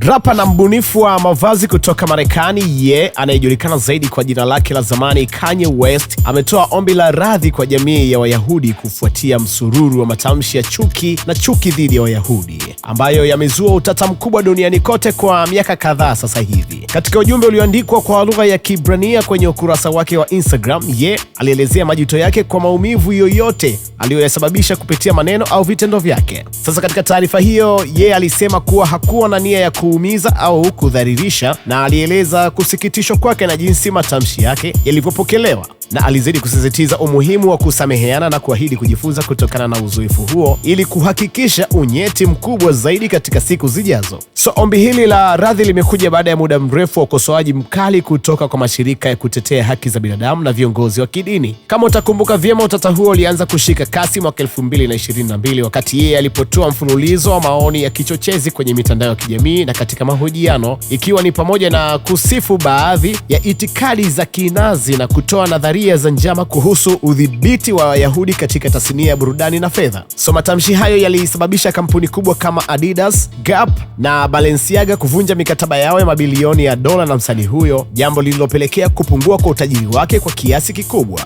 Rapa na mbunifu wa mavazi kutoka Marekani Ye, anayejulikana zaidi kwa jina lake la zamani Kanye West, ametoa ombi la radhi kwa jamii ya Wayahudi kufuatia msururu wa matamshi ya chuki dhidi ya Wayahudi ambayo yamezua utata mkubwa duniani kote kwa miaka kadhaa sasa hivi. Katika ujumbe ulioandikwa kwa lugha ya Kiebrania kwenye ukurasa wake wa Instagram, Ye alielezea majuto yake kwa maumivu yoyote aliyoyasababisha kupitia maneno au vitendo vyake. Sasa katika taarifa hiyo, Ye alisema kuwa hakuwa na nia ya kuumiza au kudhalilisha, na alieleza kusikitishwa kwake na jinsi matamshi yake yalivyopokelewa, na alizidi kusisitiza umuhimu wa kusameheana na kuahidi kujifunza kutokana na uzoefu huo ili kuhakikisha unyeti mkubwa zaidi katika siku zijazo. Ombi hili la radhi limekuja baada ya muda mrefu wa ukosoaji mkali kutoka kwa mashirika ya kutetea haki za binadamu na viongozi wa kidini. Kama utakumbuka vyema, utata huo ulianza kushika kasi mwaka 2022 wakati yeye alipotoa mfululizo wa maoni ya kichochezi kwenye mitandao ya kijamii na katika mahojiano, ikiwa ni pamoja na kusifu baadhi ya itikadi za kinazi na kutoa nadharia za njama kuhusu udhibiti wa Wayahudi katika tasnia ya burudani na fedha. Matamshi hayo yalisababisha kampuni kubwa kama Adidas, Gap na Balenciaga kuvunja mikataba yao ya mabilioni ya dola na msanii huyo, jambo lililopelekea kupungua kwa utajiri wake kwa kiasi kikubwa.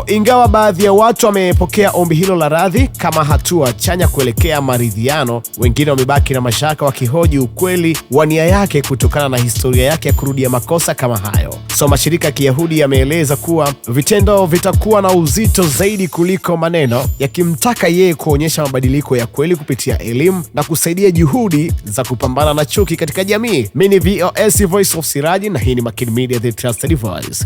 Ingawa baadhi ya watu wamepokea ombi hilo la radhi kama hatua chanya kuelekea maridhiano, wengine wamebaki na mashaka wakihoji ukweli wa nia yake kutokana na historia yake ya kurudia makosa kama hayo. Mashirika ya Kiyahudi yameeleza kuwa vitendo vitakuwa na uzito zaidi kuliko maneno, yakimtaka yeye kuonyesha mabadiliko ya kweli kupitia elimu na kusaidia juhudi za kupambana na chuki katika jamii. Mimi ni VOS Voice of Siraji na hii ni Makini Media, the trusted voice.